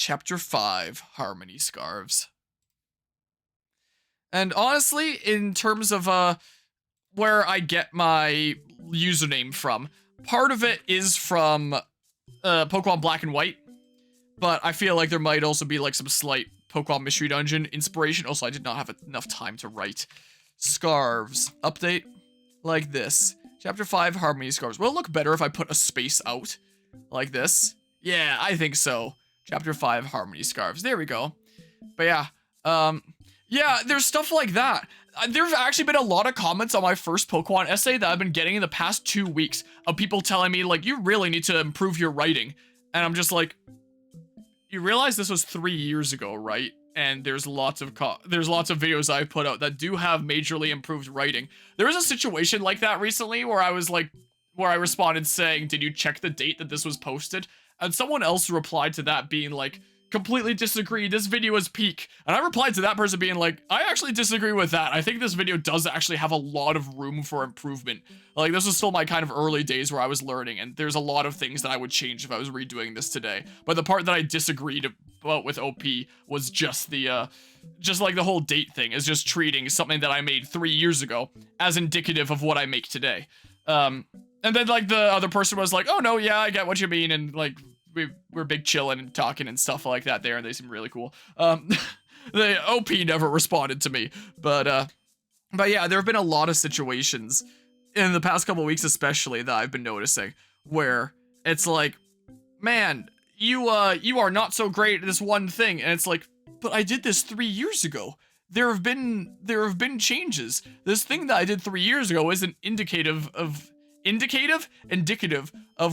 Chapter 5, Harmony Scarves. And honestly, in terms of where I get my username from, part of it is from Pokemon Black and White, but I feel like there might also be like some slight Pokemon Mystery Dungeon inspiration. Also, I did not have enough time to write. Scarves. Update. Like this. Chapter 5, Harmony Scarves. Will it look better if I put a space out? Like this? Yeah, I think so. Chapter 5, Harmony Scarves. There we go. But yeah, yeah, there's stuff like that. There's actually been a lot of comments on my first Pokemon essay that I've been getting in the past 2 weeks of people telling me, like, you really need to improve your writing. And I'm just like, you realize this was 3 years ago, right? And there's lots of videos I've put out that do have majorly improved writing. There was a situation like that recently where I was like, where I responded saying, did you check the date that this was posted? And someone else replied to that being like, completely disagree, this video is peak. And I replied to that person being like, I actually disagree with that. I think this video does actually have a lot of room for improvement. Like, this was still my kind of early days where I was learning, and there's a lot of things that I would change if I was redoing this today. But the part that I disagreed about with OP was just the, just like the whole date thing, is just treating something that I made 3 years ago as indicative of what I make today. And then like the other person was like, oh no, yeah, I get what you mean, and like, we're big chilling and talking and stuff like that there, and they seem really cool. The OP never responded to me, but yeah, there have been a lot of situations in the past couple weeks especially that I've been noticing where it's like, man, you are not so great at this one thing, and it's like, but I did this 3 years ago. There have been changes. This thing that I did 3 years ago isn't indicative of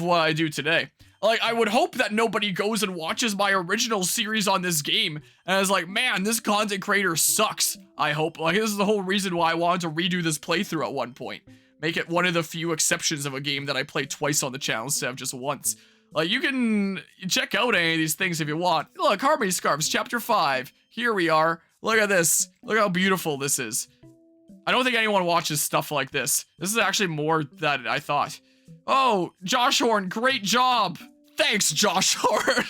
what I do today. Like, I would hope that nobody goes and watches my original series on this game and is like, man, this content creator sucks. I hope. Like, this is the whole reason why I wanted to redo this playthrough at one point. Make it one of the few exceptions of a game that I play twice on the channel instead of just once. Like, you can check out any of these things if you want. Look, Harmony Scarves, Chapter 5. Here we are. Look at this. Look how beautiful this is. I don't think anyone watches stuff like this. This is actually more than I thought. Oh, Josh Horn, great job! Thanks, Josh Horn!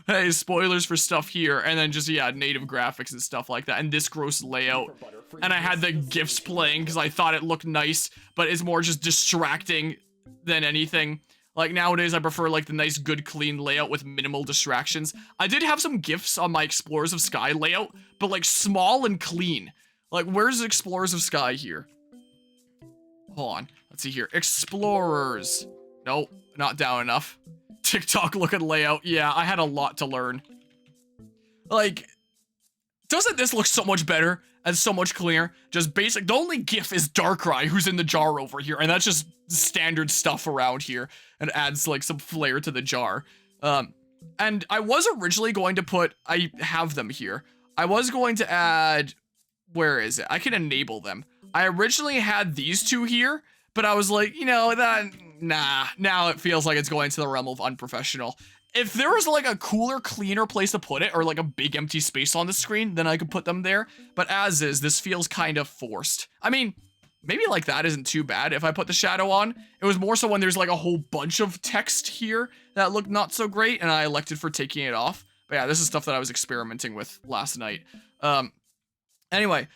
Hey, spoilers for stuff here, and then just, yeah, native graphics and stuff like that, and this gross layout. And I had the GIFs playing because I thought it looked nice, but it's more just distracting than anything. Like, nowadays, I prefer, like, the nice, good, clean layout with minimal distractions. I did have some GIFs on my Explorers of Sky layout, but, like, small and clean. Like, where's Explorers of Sky here? Hold on. Let's see here. Explorers. Nope, not down enough. TikTok looking layout. Yeah, I had a lot to learn. Like, doesn't this look so much better and so much cleaner? Just basic. The only GIF is Darkrai, who's in the jar over here, and that's just standard stuff around here, and adds like some flair to the jar. And I was originally going to put, I have them here. I was going to add, where is it? I can enable them. I originally had these two here, but I was like, you know, nah, now it feels like it's going to the realm of unprofessional. If there was like a cooler, cleaner place to put it, or like a big empty space on the screen, then I could put them there. But as is, this feels kind of forced. I mean, maybe like that isn't too bad if I put the shadow on. It was more so when there's like a whole bunch of text here that looked not so great, and I elected for taking it off. But yeah, this is stuff that I was experimenting with last night. Anyway,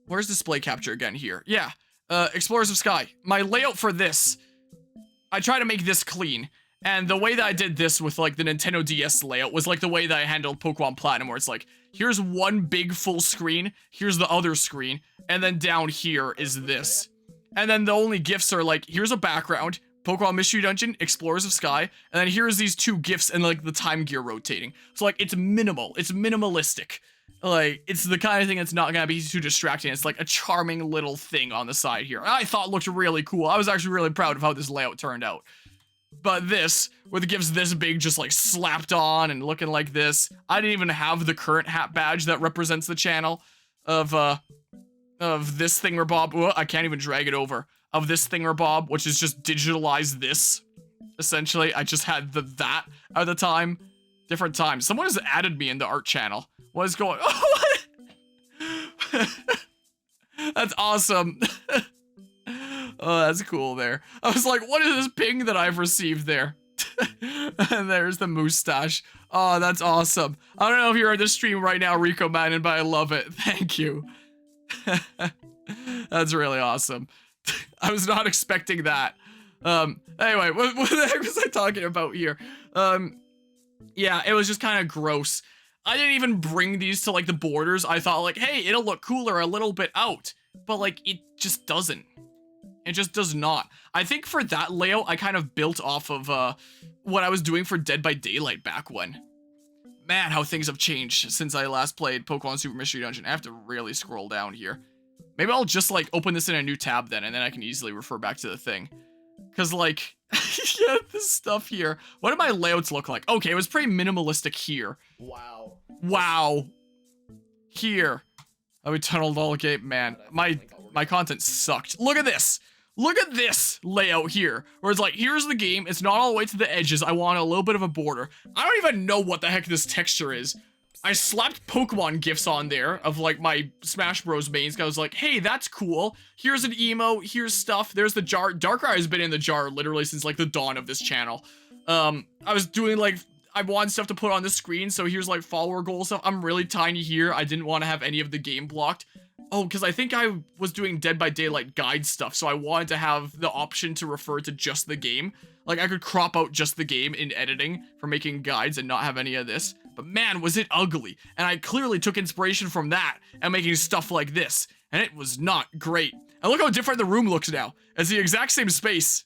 where's display capture again here? Yeah. Explorers of Sky. My layout for this, I try to make this clean, and the way that I did this with like the Nintendo DS layout was like the way that I handled Pokemon Platinum, where it's like, here's one big full screen, here's the other screen, and then down here is this. And then the only GIFs are like, here's a background, Pokemon Mystery Dungeon, Explorers of Sky, and then here's these two GIFs and like the time gear rotating. So like, it's minimal, it's minimalistic. Like, it's the kind of thing that's not gonna be too distracting. It's like a charming little thing on the side here. I thought it looked really cool. I was actually really proud of how this layout turned out. But this, where the GIF's this big, just like slapped on and looking like this. I didn't even have the current hat badge that represents the channel of this thingamabob. Ooh, I can't even drag it over. Of this thingamabob, which is just digitalized this. Essentially, I just had that at the time. Different times. Someone has added me in the art channel. What is going on? What? That's awesome. Oh, that's cool there. I was like, what is this ping that I've received there? And there's the moustache. Oh, that's awesome. I don't know if you're in the stream right now, Rico Madden, but I love it. Thank you. That's really awesome. I was not expecting that. Anyway, what the heck was I talking about here? Yeah, it was just kind of gross. I didn't even bring these to like the borders. I thought like, hey, it'll look cooler a little bit out, but like it just doesn't. It just does not. I think for that layout, I kind of built off of what I was doing for Dead by Daylight back when. Man, how things have changed since I last played Pokémon Super Mystery Dungeon. I have to really scroll down here. Maybe I'll just like open this in a new tab then, and then I can easily refer back to the thing. Cause like, yeah, this stuff here. What did my layouts look like? Okay, it was pretty minimalistic here. Wow. Wow. Here. Oh, we tunneled all gate, man. My content sucked. Look at this. Look at this layout here, where it's like, here's the game. It's not all the way to the edges. I want a little bit of a border. I don't even know what the heck this texture is. I slapped Pokemon gifs on there of like my Smash Bros mains. I was like, hey, that's cool. Here's an emo. Here's stuff. There's the jar. Darkrai has been in the jar literally since like the dawn of this channel. I was doing like, I wanted stuff to put on the screen. So here's like follower goal stuff. I'm really tiny here. I didn't want to have any of the game blocked. Oh, because I think I was doing Dead by Daylight guide stuff, so I wanted to have the option to refer to just the game. Like, I could crop out just the game in editing for making guides and not have any of this. But man, was it ugly. And I clearly took inspiration from that and making stuff like this. And it was not great. And look how different the room looks now. It's the exact same space.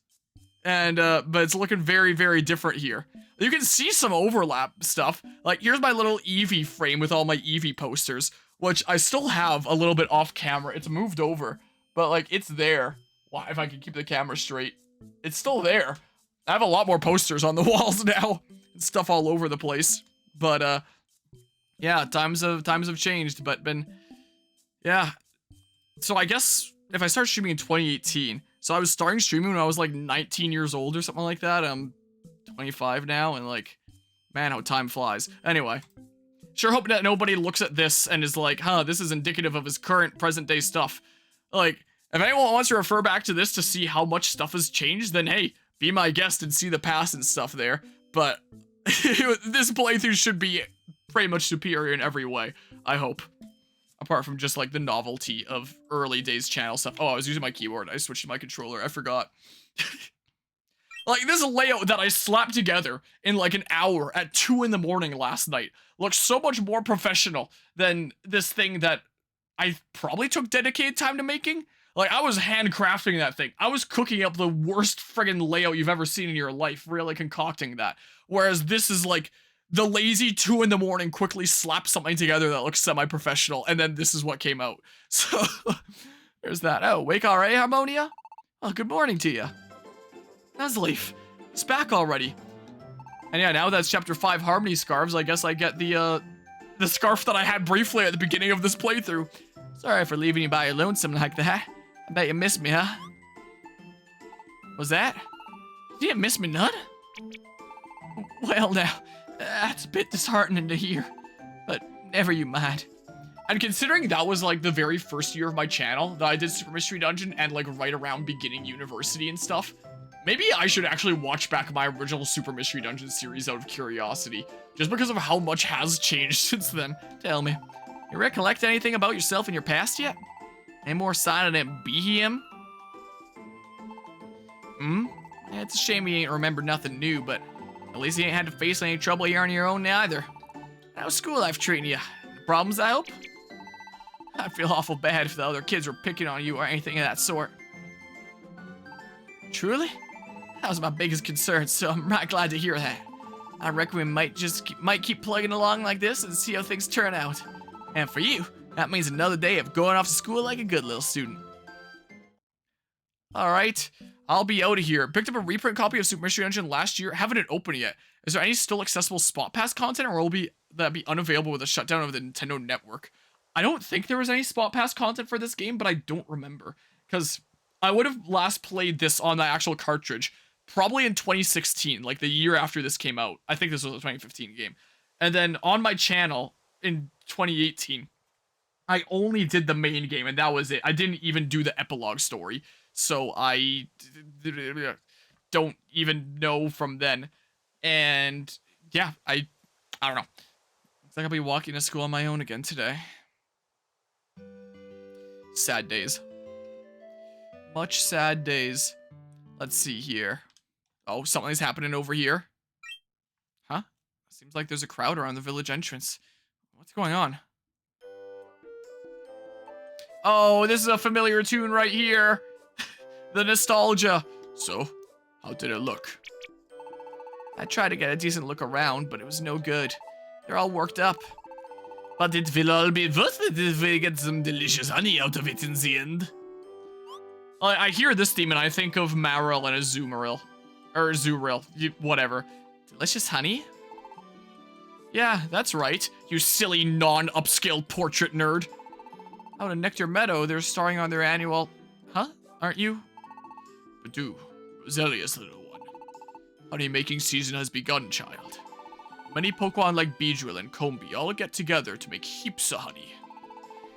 And, but it's looking very, very different here. You can see some overlap stuff. Like, here's my little Eevee frame with all my Eevee posters, which I still have a little bit off camera. It's moved over, but like it's there. Wow, if I can keep the camera straight, it's still there. I have a lot more posters on the walls now. Stuff all over the place. But yeah, times have changed, but yeah. So I guess if I start streaming in 2018, so I was starting streaming when I was like 19 years old or something like that. I'm 25 now, and like, man, how time flies. Anyway. Sure hope that nobody looks at this and is like, huh, this is indicative of his current present day stuff. Like, if anyone wants to refer back to this to see how much stuff has changed, then hey, be my guest and see the past and stuff there. But this playthrough should be pretty much superior in every way, I hope. Apart from just like the novelty of early days channel stuff. Oh, I was using my keyboard. I switched to my controller. I forgot. Like, this layout that I slapped together in like an hour at 2 in the morning last night looks so much more professional than this thing that I probably took dedicated time to making. Like, I was handcrafting that thing. I was cooking up the worst friggin' layout you've ever seen in your life, really concocting that. Whereas this is like the lazy 2 in the morning quickly slap something together that looks semi-professional, and then this is what came out. So, there's that. Oh, Wake alright, Harmonia? Oh, good morning to you. Nuzleaf, it's back already. And yeah, now that's chapter 5 Harmony Scarves, I guess I get the scarf that I had briefly at the beginning of this playthrough. Sorry for leaving you by your lonesome like that. I bet you missed me, huh? Was that? You didn't miss me none? Well now, that's a bit disheartening to hear, but never you mind. And considering that was like the very first year of my channel that I did Super Mystery Dungeon and like right around beginning university and stuff, maybe I should actually watch back my original Super Mystery Dungeon series out of curiosity, just because of how much has changed since then. Tell me, you recollect anything about yourself in your past yet? Any more sign of that Behem? Yeah, it's a shame you ain't remember nothing new, but at least you ain't had to face any trouble here on your own neither. How's school life treating you? Problems, I hope? I'd feel awful bad if the other kids were picking on you or anything of that sort. Truly? That was my biggest concern, so I'm right glad to hear that. I reckon we might keep plugging along like this and see how things turn out. And for you, that means another day of going off to school like a good little student. Alright, I'll be out of here. Picked up a reprint copy of Super Mystery Dungeon last year. Haven't it open yet. Is there any still accessible Spot Pass content, or will that be unavailable with the shutdown of the Nintendo Network? I don't think there was any Spot Pass content for this game, but I don't remember. Because I would have last played this on the actual cartridge probably in 2016, like the year after this came out. I think this was a 2015 game. And then on my channel in 2018, I only did the main game, and that was it. I didn't even do the epilogue story. So I don't even know from then. And yeah, I don't know. Looks like I'll be walking to school on my own again today. Sad days. Much sad days. Let's see here. Oh, something's happening over here. Huh? Seems like there's a crowd around the village entrance. What's going on? Oh, this is a familiar tune right here. The nostalgia. So, how did it look? I tried to get a decent look around, but it was no good. They're all worked up. But it will all be worth it if we get some delicious honey out of it in the end. I hear this theme and I think of Maril and Azumarill. Or Zuril, whatever. Delicious honey? Yeah, that's right, you silly non-upscale portrait nerd. Out in Nectar Meadow, they're starring on their annual... Huh? Aren't you? Badoo, Roselia's little one. Honey-making season has begun, child. Many Pokemon like Beedrill and Combee all get together to make heaps of honey.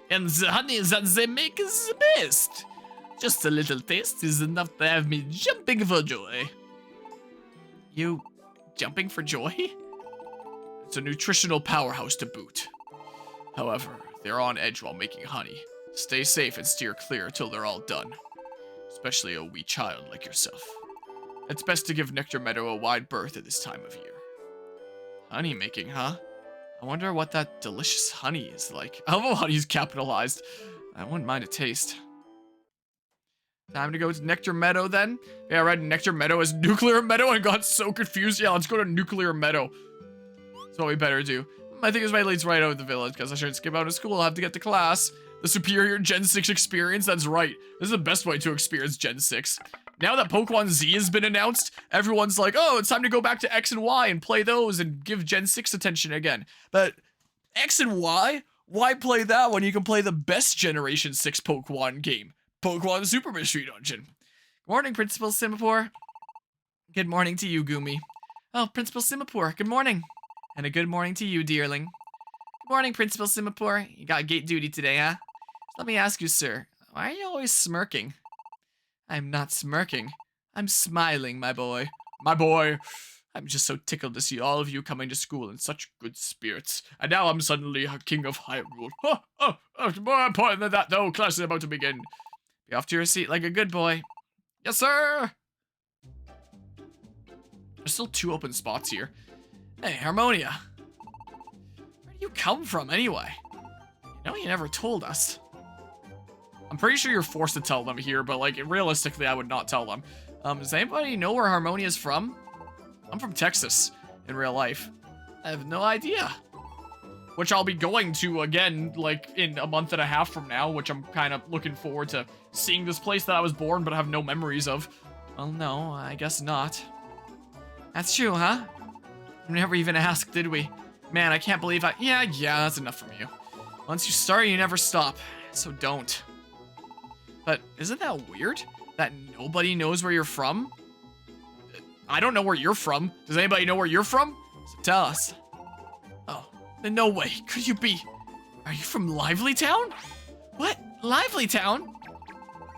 And the honey that they make is the best. Just a little taste is enough to have me jumping for joy. You jumping for joy? It's a nutritional powerhouse to boot. However, they're on edge while making honey. Stay safe and steer clear till they're all done. Especially a wee child like yourself. It's best to give Nectar Meadow a wide berth at this time of year. Honey making, huh? I wonder what that delicious honey is like. I love how honey's capitalized. I wouldn't mind a taste. Time to go to Nectar Meadow then? Yeah, I read Nectar Meadow as Nuclear Meadow and got so confused. Yeah, let's go to Nuclear Meadow. That's what we better do. I think this way leads right out of the village because I should skip out of school. I'll have to get to class. The superior Gen 6 experience, that's right. This is the best way to experience Gen 6. Now that Pokemon Z has been announced, everyone's like, oh, it's time to go back to X and Y and play those and give Gen 6 attention again. But X and Y? Why play that when you can play the best Generation 6 Pokemon game? Pokemon Super Mystery Dungeon. Good morning, Principal Singapore. Good morning to you, Gumi. Oh, Principal Singapore, good morning. And a good morning to you, dearling. Good morning, Principal Singapore. You got gate duty today, huh? Let me ask you, sir, why are you always smirking? I'm not smirking. I'm smiling, my boy. My boy. I'm just so tickled to see all of you coming to school in such good spirits. And now I'm suddenly a king of Hyrule. More important than that, though. Class is about to begin. Be off to your seat like a good boy. Yes, sir! There's still 2 open spots here. Hey, Harmonia. Where do you come from, anyway? You know you never told us. I'm pretty sure you're forced to tell them here, but, like, realistically, I would not tell them. Does anybody know where Harmonia's from? I'm from Texas, in real life. I have no idea. Which I'll be going to again, like, in a month and a half from now, which I'm kind of looking forward to seeing this place that I was born but have no memories of. Well, no, I guess not. That's true, huh? We never even asked, did we? Man, I can't believe Yeah, that's enough from you. Once you start, you never stop. So don't. But isn't that weird? That nobody knows where you're from? I don't know where you're from. Does anybody know where you're from? So tell us. Oh, then no way. Could you be? Are you from Lively Town? What? Lively Town?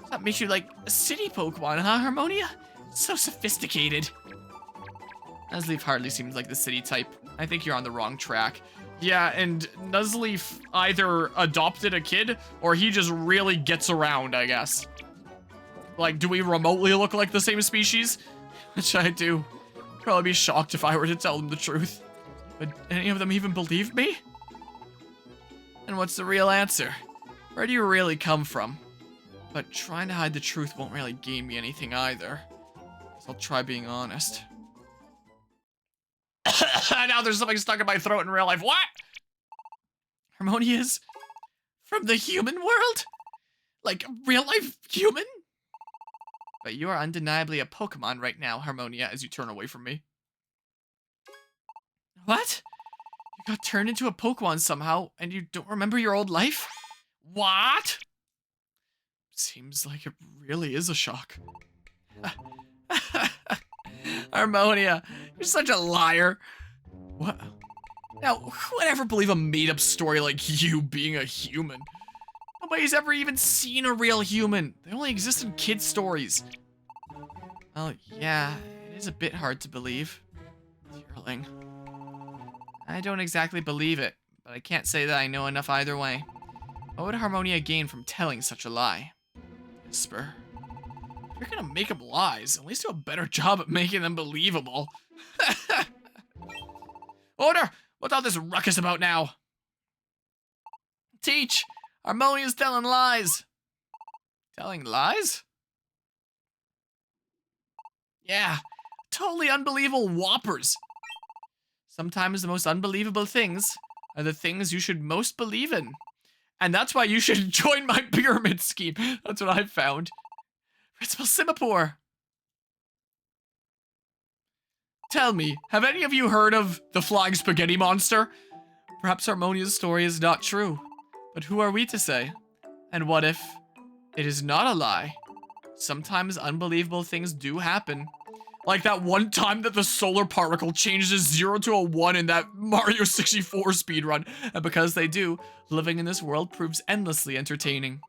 That makes you like a city Pokemon, huh, Harmonia? So sophisticated. Nuzleaf hardly seems like the city type. I think you're on the wrong track. Yeah, and Nuzleaf either adopted a kid, or he just really gets around, I guess. Like, do we remotely look like the same species? Which I do. Probably be shocked if I were to tell them the truth. Would any of them even believe me? And what's the real answer? Where do you really come from? But trying to hide the truth won't really gain me anything either. So I'll try being honest. Now there's something stuck in my throat in real life. What? Harmonia's from the human world? Like, real life human? But you are undeniably a Pokemon right now, Harmonia, as you turn away from me. What? You got turned into a Pokemon somehow, and you don't remember your old life? What? Seems like it really is a shock. Harmonia, you're such a liar. What? Now, who would ever believe a made-up story like you being a human? Nobody's ever even seen a real human. They only exist in kids' stories. Well, yeah, it is a bit hard to believe. Do troubling. I don't exactly believe it, but I can't say that I know enough either way. What would Harmonia gain from telling such a lie? Whisper. If you're gonna make up lies, at least do a better job at making them believable. Order! What's all this ruckus about now? Teach! Harmonia's telling lies! Telling lies? Yeah, totally unbelievable whoppers. Sometimes the most unbelievable things are the things you should most believe in. And that's why you should join my pyramid scheme. That's what I've found. Principal Singapore. Tell me, have any of you heard of the flying spaghetti monster? Perhaps Harmonia's story is not true, but who are we to say? And what if it is not a lie? Sometimes unbelievable things do happen. Like that one time that the solar particle changed a 0 to a 1 in that Mario 64 speedrun. And because they do, living in this world proves endlessly entertaining.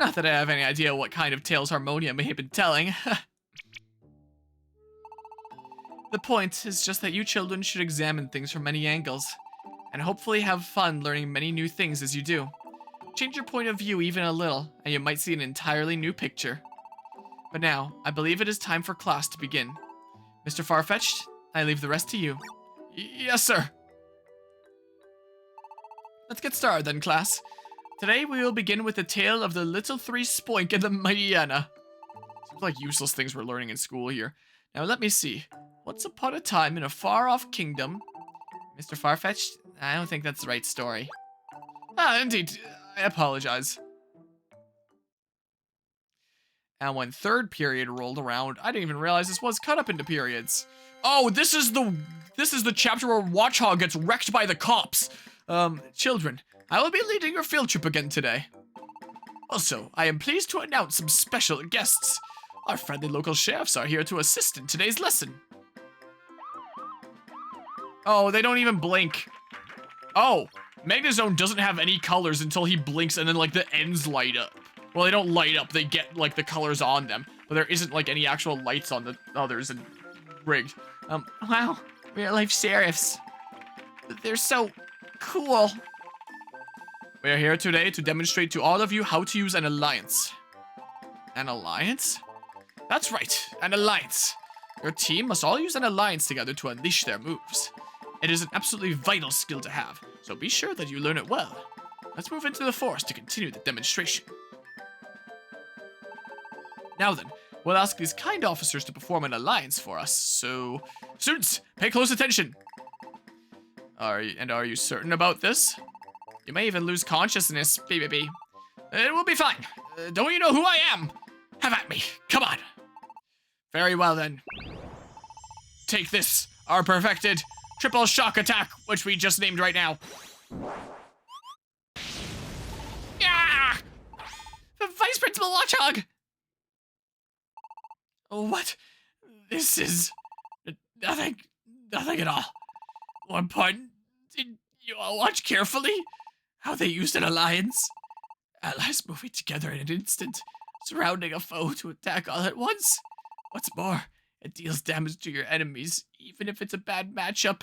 Not that I have any idea what kind of tales Harmonia may have been telling. The point is just that you children should examine things from many angles, and hopefully have fun learning many new things as you do. Change your point of view even a little, and you might see an entirely new picture. But now, I believe it is time for class to begin. Mr. Farfetch'd, I leave the rest to you. Yes, sir. Let's get started then, class. Today we will begin with the tale of the little three Spoink and the mighty Anna. Seems like useless things we're learning in school here. Now let me see. Once upon a time in a far-off kingdom... Mr. Farfetch'd, I don't think that's the right story. Ah, indeed. I apologize. And when third period rolled around, I didn't even realize this was cut up into periods. Oh, this is the chapter where Watchog gets wrecked by the cops. Children, I will be leading your field trip again today. Also, I am pleased to announce some special guests. Our friendly local sheriffs are here to assist in today's lesson. Oh, they don't even blink. Oh, Magnezone doesn't have any colors until he blinks and then like the ends light up. Well, they don't light up, they get like the colors on them, but there isn't like any actual lights on the others and rigged. Wow, real life sheriffs. They're so cool. We are here today to demonstrate to all of you how to use an alliance. An alliance? That's right, an alliance. Your team must all use an alliance together to unleash their moves. It is an absolutely vital skill to have, so be sure that you learn it well. Let's move into the forest to continue the demonstration. Now then, we'll ask these kind officers to perform an alliance for us, so... Students, pay close attention! Are you certain about this? You may even lose consciousness, baby. It will be fine. Don't you know who I am? Have at me, come on! Very well then. Take this, our perfected triple shock attack, which we just named right now. Ah! Vice Principal Watchog! What? This is nothing at all. One point, did you all watch carefully how they used an alliance? Allies moving together in an instant, surrounding a foe to attack all at once. What's more, it deals damage to your enemies, even if it's a bad matchup.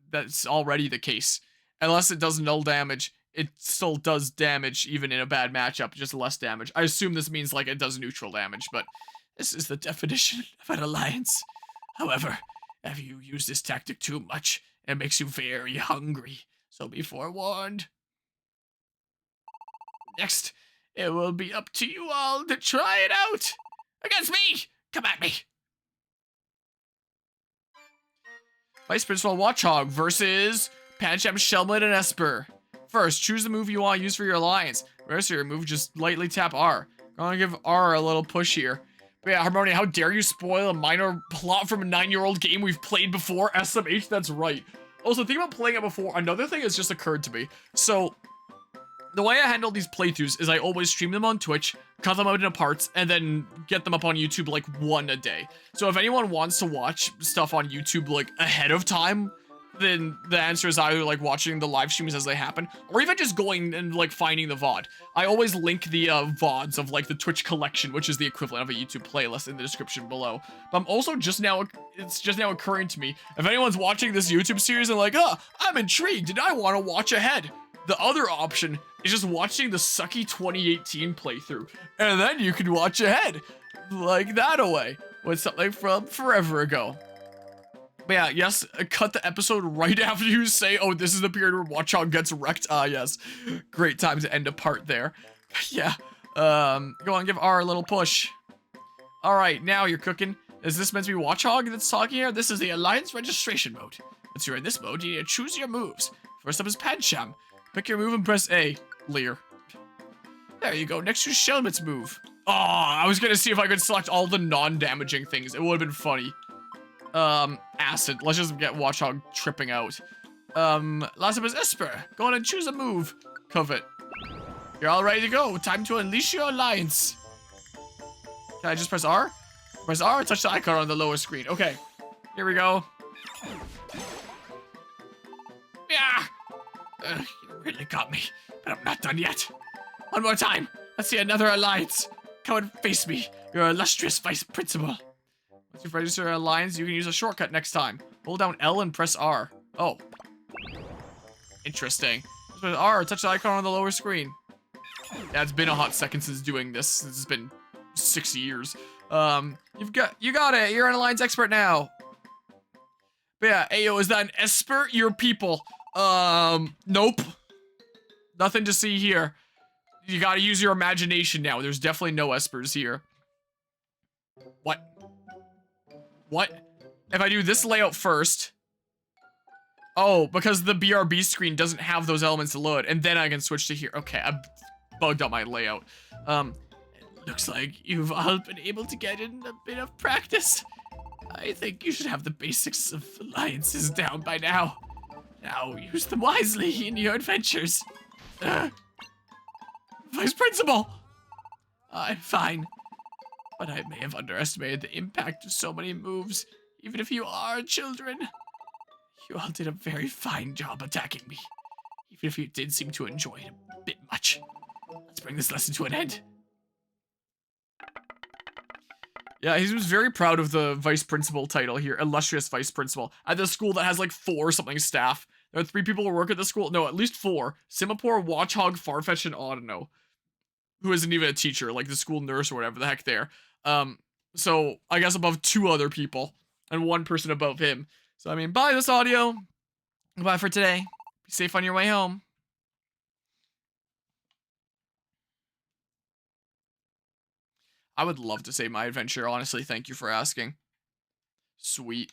That's already the case. Unless it does null damage, it still does damage even in a bad matchup, just less damage. I assume this means like it does neutral damage, but this is the definition of an alliance. However, if you use this tactic too much, it makes you very hungry, so be forewarned. Next, it will be up to you all to try it out. Against me! Come at me! Vice Principal Watchog versus Pancham, Shelmet, and Esper. First, choose the move you want to use for your alliance. The rest of your move, just lightly tap R. I'm gonna give R a little push here. But yeah, Harmonia, how dare you spoil a minor plot from a 9-year-old game we've played before? SMH, that's right. Also, think about playing it before. Another thing has just occurred to me. So, the way I handle these playthroughs is I always stream them on Twitch, cut them out into parts, and then get them up on YouTube like one a day. So if anyone wants to watch stuff on YouTube like ahead of time, then the answer is either like watching the live streams as they happen, or even just going and like finding the VOD. I always link the VODs of like the Twitch collection, which is the equivalent of a YouTube playlist, in the description below. But I'm also it's just now occurring to me, if anyone's watching this YouTube series and like, I'm intrigued and I want to watch ahead, the other option is just watching the sucky 2018 playthrough, and then you can watch ahead, like that away, with something from forever ago. But yeah, yes, cut the episode right after you say, oh, this is the period where Watchog gets wrecked. Yes. Great time to end a part there. Yeah. Go on, give R a little push. Alright, now you're cooking. Is this meant to be Watchog that's talking here? This is the Alliance registration mode. Once you're in this mode, you need to choose your moves. First up is Pancham. Pick your move and press A. Leer. There you go, next to Shelmet's move. Oh, I was gonna see if I could select all the non-damaging things. It would have been funny. Acid. Let's just get Watchog tripping out. Last up is Esper. Go on and choose a move. Covet. You're all ready to go. Time to unleash your alliance. Can I just press R? Press R, touch the icon on the lower screen. Okay. Here we go. Yeah! You really got me, but I'm not done yet. One more time. Let's see another alliance. Come and face me, your illustrious Vice Principal. Once you've registered an alliance, you can use a shortcut next time. Hold down L and press R. Oh. Interesting. Press R, touch the icon on the lower screen. Yeah, it's been a hot second since doing this. This has been 6 years. You got it. You're an alliance expert now. But yeah, Ayo, is that an Esper? Your people. Nope. Nothing to see here. You gotta use your imagination now. There's definitely no Espers here. What? What? If I do this layout first... Oh, because the BRB screen doesn't have those elements to load, and then I can switch to here. Okay, I bugged up my layout. It looks like you've all been able to get in a bit of practice. I think you should have the basics of alliances down by now. Now use them wisely in your adventures. Vice Principal! I'm fine. But I may have underestimated the impact of so many moves, even if you are children. You all did a very fine job attacking me, even if you did seem to enjoy it a bit much. Let's bring this lesson to an end. Yeah, he was very proud of the Vice Principal title here, Illustrious Vice Principal, at the school that has like 4-something staff. There are 3 people who work at the school. No, at least 4. Simapore, Watchog, Farfetch, and Audino. Who isn't even a teacher, like the school nurse or whatever the heck there. So I guess above 2 other people and 1 person above him. So I mean, bye this audio. Goodbye for today. Be safe on your way home. I would love to save my adventure, honestly. Thank you for asking. Sweet.